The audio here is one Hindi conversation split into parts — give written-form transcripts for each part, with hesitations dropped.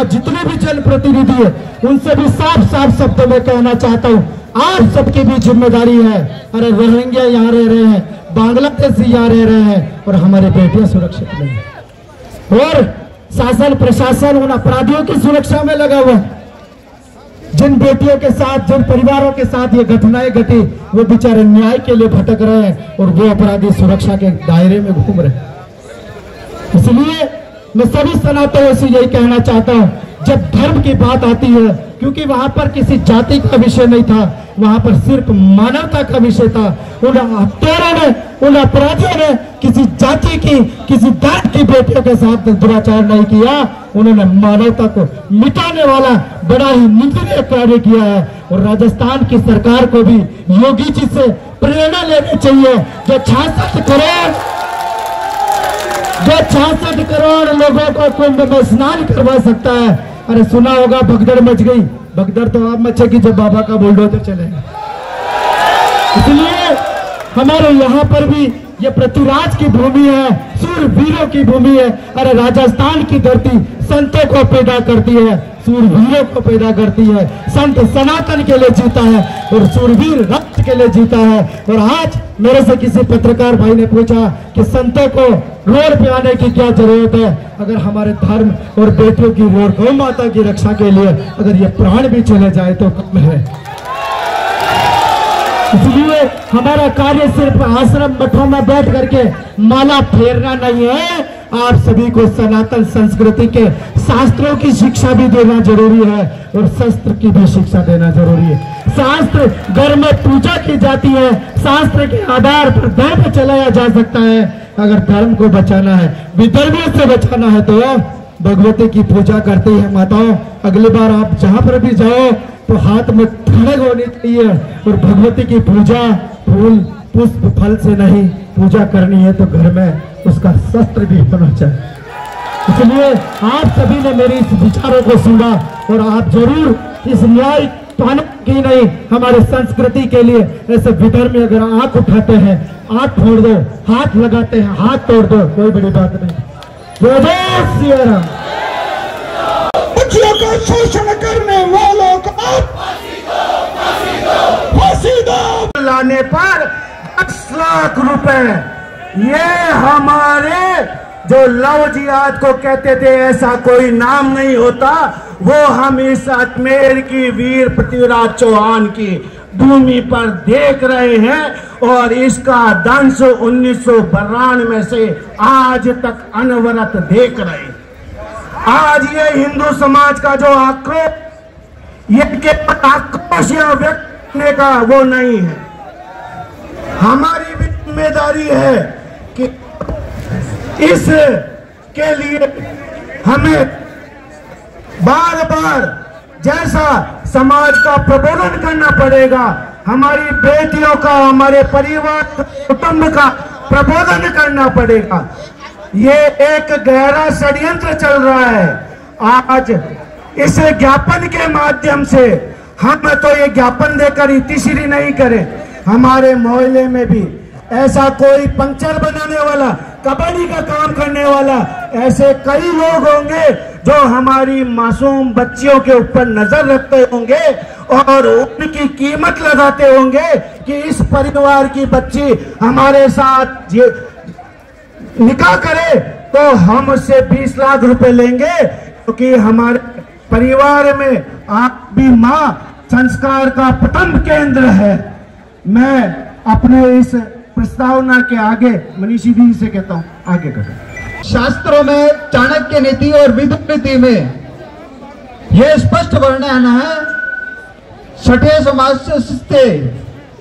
जितने भी जनप्रतिनिधि है उनसे भी साफ साफ शब्दों में कहना चाहता हूँ, आप सबकी भी जिम्मेदारी है। अरे रोहिंग्या यहाँ रह रहे हैं, बांग्लादेशी यहाँ रह रहे हैं और हमारे बेटियां सुरक्षित नहीं है। और शासन प्रशासन उन अपराधियों की सुरक्षा में लगा हुआ है। जिन बेटियों के साथ, जिन परिवारों के साथ ये घटनाएं घटी, वो बेचारे न्याय के लिए भटक रहे हैं और वो अपराधी सुरक्षा के दायरे में घूम रहे हैं। इसलिए मैं सभी सनातनों से यही कहना चाहता हूं, जब धर्म की बात आती है, क्योंकि वहां पर किसी जाति का विषय नहीं था, वहां पर सिर्फ मानवता का विषय था। उन हत्यारों ने, उन अपराधियों ने किसी जाति की, किसी धर्म की बेटियों के साथ दुराचार नहीं किया। उन्होंने मानवता को मिटाने वाला बड़ा ही निंदनीय कार्य किया है। और राजस्थान की सरकार को भी योगी जी से प्रेरणा लेनी चाहिए, जो 66 करोड़ लोगों को कुंभ में स्नान करवा सकता है। अरे सुना होगा भगदड़ मच गई, भगदड़ तो आप मचेगी जब बाबा का बुलडोजर चलेगा। इसलिए हमारे यहाँ पर भी ये पृथ्वीराज की भूमि है, सूरवीरों की भूमि है। अरे राजस्थान की धरती संतों को पैदा करती है, सूरवीरों को पैदा करती है। संत सनातन के लिए जीता है और सूरवीर रक्त के लिए जीता है। और आज मेरे से किसी पत्रकार भाई ने पूछा कि संतों को रोड पे आने की क्या जरूरत है, अगर हमारे धर्म और बेटियों की और गौ माता की रक्षा के लिए अगर ये प्राण भी चले जाए तो कम है। इसलिए हमारा कार्य सिर्फ आश्रम मठों में बैठ करके माला फेरना नहीं है, आप सभी को सनातन संस्कृति के शास्त्रों की शिक्षा भी देना जरूरी है और शस्त्र की भी शिक्षा देना जरूरी है। शास्त्र घर में पूजा की जाती है, शास्त्र के आधार पर धर्म चलाया जा सकता है। अगर धर्म को बचाना है, विधर्मियों से बचाना है, तो भगवती की पूजा करते हैं माताओं। अगली बार आप जहां पर भी जाओ तो हाथ में ठंडक होनी चाहिए और भगवती की पूजा फूल पुष्प फल से नहीं, पूजा करनी है तो घर में उसका शस्त्र भी होना चाहिए। इसलिए आप सभी ने मेरे इस विचारों को सुना और आप जरूर इस न्याय पाने की नहीं, हमारे संस्कृति के लिए ऐसे विधर्म में अगर आंख उठाते हैं, आंख फोड़ दो, हाथ लगाते हैं, हाथ तोड़ दो, कोई बड़ी बात नहीं। बच्चियों का शोषण करने वालों को फांसी दो। लाने पर 10 लाख रुपए, ये हमारे जो लव जिहाद को कहते थे ऐसा कोई नाम नहीं होता, वो हम इस अजमेर की वीर पृथ्वीराज चौहान की भूमि पर देख रहे हैं। और इसका दंश 1992 से आज तक अनवरत देख रहे हैं। आज ये हिंदू समाज का जो आक्रोश, ये केवल आक्रोश या व्यक्त करने का वो नहीं है, हमारी भी जिम्मेदारी है कि इस के लिए हमें बार बार जैसा समाज का प्रबोधन करना पड़ेगा, हमारी बेटियों का, हमारे परिवार कुटुंब का प्रबोधन करना पड़ेगा। ये एक गहरा षड्यंत्र चल रहा है। आज इस ज्ञापन के माध्यम से हम तो ये ज्ञापन देकर इतिश्री नहीं करें, हमारे मोहल्ले में भी ऐसा कोई पंक्चर बनाने वाला, कबाड़ी का काम करने वाला, ऐसे कई लोग होंगे जो हमारी मासूम बच्चियों के ऊपर नजर रखते होंगे और उनकी कीमत लगाते होंगे कि इस परिवार की बच्ची हमारे साथ ये निकाह करे तो हम उससे 20 लाख रुपए लेंगे, क्योंकि हमारे परिवार में आप भी मां संस्कार का प्रथम केंद्र है। मैं अपने इस प्रस्तावना के आगे मनीषी जी से कहता हूँ, आगे करें। शास्त्रों में चाणक्य नीति और विदुर नीति में यह स्पष्ट वर्णन है, छठे समाज से,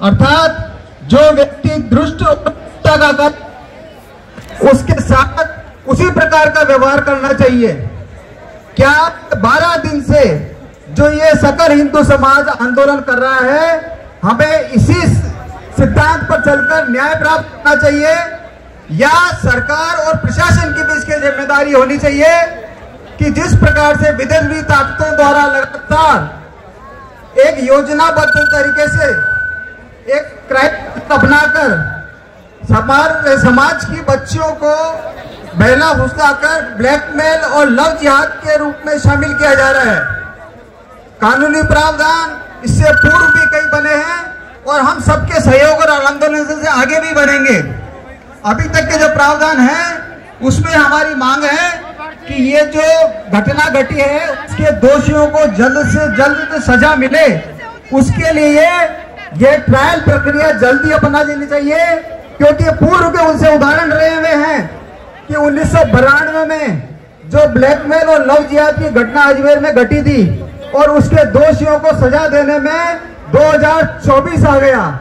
अर्थात जो व्यक्ति दुष्ट का कर उसके साथ उसी प्रकार का व्यवहार करना चाहिए। क्या 12 दिन से जो ये सकल हिंदू समाज आंदोलन कर रहा है, हमें इसी सिद्धांत पर चलकर न्याय प्राप्त करना चाहिए या सरकार और प्रशासन की भी इसकी जिम्मेदारी होनी चाहिए कि जिस प्रकार से विदेशी ताकतों द्वारा लगातार एक योजनाबद्ध तरीके से एक क्राइम अपनाकर समाज की बच्चियों को बहला फुसलाकर ब्लैकमेल और लव जिहाद के रूप में शामिल किया जा रहा है। कानूनी प्रावधान इससे पूर्व भी कई बने हैं और हम सबके सहयोग और आंदोलन से आगे भी बढ़ेंगे। अभी तक के जो प्रावधान है उसमें हमारी मांग है कि ये जो घटना घटी है उसके दोषियों को जल्द से जल्द सजा मिले। उसके लिए ये ट्रायल प्रक्रिया जल्दी अपना लेनी चाहिए, क्योंकि पूर्व के उनसे उदाहरण रहे हुए हैं कि 1992 में जो ब्लैकमेल और लव जिहाद की घटना अजमेर में घटी थी और उसके दोषियों को सजा देने में 2024 आ गया।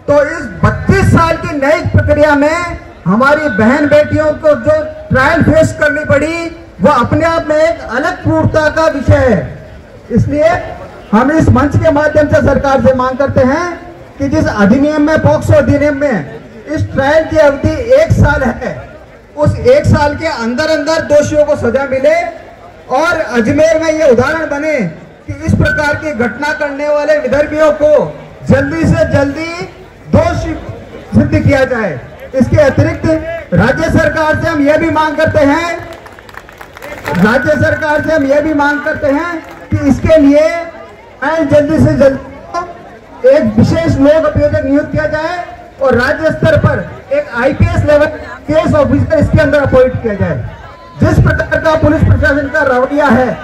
तो इस 32 साल की न्यायिक प्रक्रिया में हमारी बहन बेटियों को जो ट्रायल फेस करनी पड़ी वो अपने आप में एक अलग क्रूरता का विषय है। इसलिए हम इस मंच के माध्यम से सरकार से मांग करते हैं कि जिस अधिनियम में, पॉक्सो अधिनियम में इस ट्रायल की अवधि 1 साल है, उस 1 साल के अंदर अंदर दोषियों को सजा मिले और अजमेर में ये उदाहरण बने कि इस प्रकार की घटना करने वाले विदर्भियों को जल्दी से जल्दी दोषी सिद्ध किया जाए। इसके अतिरिक्त राज्य सरकार से हम यह भी मांग करते हैं कि इसके लिए जल्दी से जल्दी एक विशेष लोक अभियोजक नियुक्त किया जाए और राज्य स्तर पर एक आईपीएस लेवल केस ऑफिसर इसके अंदर अपॉइंट किया जाए। जिस प्रकार का पुलिस प्रशासन का रवैया है,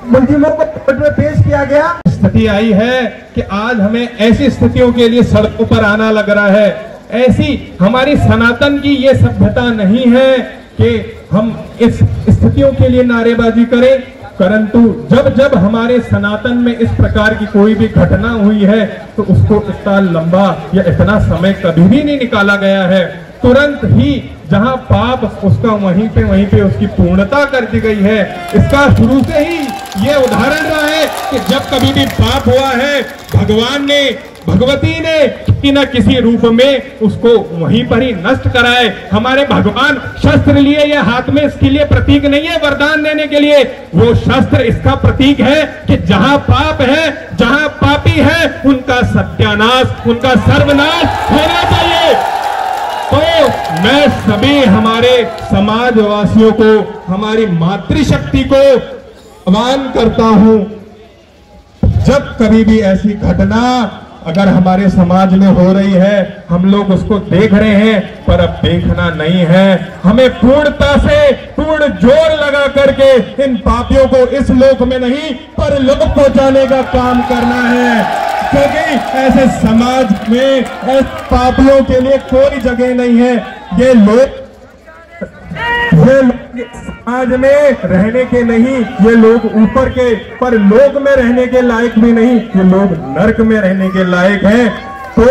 मुलजिमों को कोर्ट में पेश किया गया, स्थिति आई है कि आज हमें ऐसी स्थितियों के लिए सड़कों पर आना लग रहा है। ऐसी हमारी सनातन की ये सभ्यता नहीं है कि हम इस स्थितियों के लिए नारेबाजी करें, परंतु जब जब हमारे सनातन में इस प्रकार की कोई भी घटना हुई है तो उसको इतना लंबा या इतना समय कभी भी नहीं निकाला गया है। तुरंत ही जहां पाप उसका वहीं पे उसकी पूर्णता कर दी गई है। इसका शुरू से ही ये उदाहरण रहा है कि जब कभी भी पाप हुआ है, भगवान ने, भगवती ने कि न किसी रूप में उसको वहीं पर ही नष्ट कराए। हमारे भगवान शस्त्र लिए या हाथ में इसके लिए प्रतीक नहीं है वरदान देने के लिए, वो शस्त्र इसका प्रतीक है कि जहां पाप है, जहां पापी है, उनका सत्यानाश, उनका सर्वनाश होना चाहिए। तो मैं सभी हमारे समाजवासियों को, हमारी मातृशक्ति को आह्वान करता हूं, जब कभी भी ऐसी घटना अगर हमारे समाज में हो रही है, हम लोग उसको देख रहे हैं, पर अब देखना नहीं है। हमें पूर्णता से पूर्ण जोर लगा करके इन पापियों को इस लोक में नहीं पर लोक पहुंचाने का काम करना है, क्योंकि ऐसे समाज में ऐसे पापियों के लिए कोई जगह नहीं है। ये लोग समाज में रहने के नहीं, ये लोग ऊपर के, पर लोक में रहने के लायक भी नहीं, ये लोग नरक में रहने के लायक हैं। तो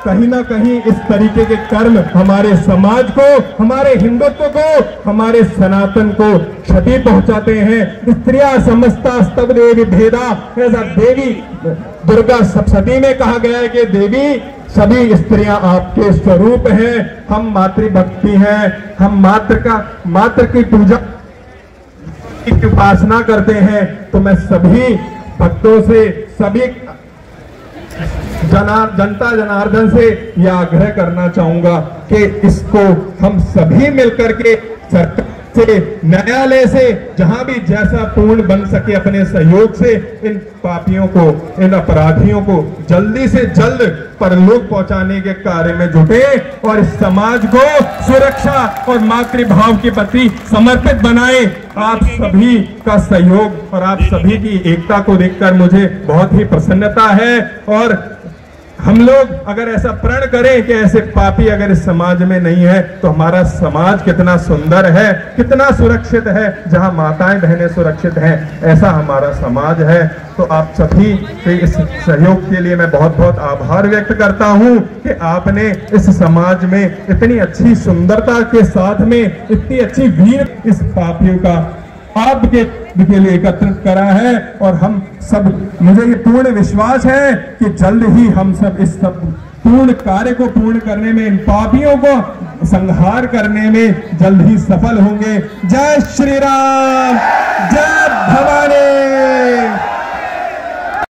कहीं ना कहीं इस तरीके के कर्म हमारे समाज को, हमारे हिंदुत्व को, हमारे सनातन को क्षति पहुंचाते हैं। स्त्रियां समस्ता स्तव देवी भेदा, ऐसा देवी दुर्गा सप्तशती में कहा गया है कि देवी सभी स्त्रियां आपके स्वरूप हैं। हम मातृभक्ति हैं, हम मात्र की पूजा की उपासना करते हैं। तो मैं सभी भक्तों से, सभी जनता जनार्दन से यह आग्रह करना चाहूंगा कि इसको हम सभी मिलकर के सरकार से, न्यायालय से, जहां भी जैसा पूर्ण बन सके अपने सहयोग से इन पापियों को, इन अपराधियों को जल्दी से जल्द परलोक पहुंचाने के कार्य में जुटे और इस समाज को सुरक्षा और मातृभाव के प्रति समर्पित बनाए। आप सभी का सहयोग और आप सभी की एकता को देखकर मुझे बहुत ही प्रसन्नता है। और हम लोग अगर ऐसा प्रण करें कि ऐसे पापी अगर इस समाज में नहीं है, तो हमारा समाज कितना सुंदर है, कितना सुरक्षित है। जहां माताएं बहनें सुरक्षित हैं, ऐसा हमारा समाज है। तो आप सभी के इस सहयोग के लिए मैं बहुत बहुत आभार व्यक्त करता हूं कि आपने इस समाज में इतनी अच्छी सुंदरता के साथ में इतनी अच्छी वीर इस पापियों का आपके लिए एकत्रित करा है। और हम सब, मुझे ये पूर्ण विश्वास है कि जल्द ही हम सब इस सब पूर्ण कार्य को पूर्ण करने में, इन पापियों को संहार करने में जल्द ही सफल होंगे। जय श्री राम, जय भवानी।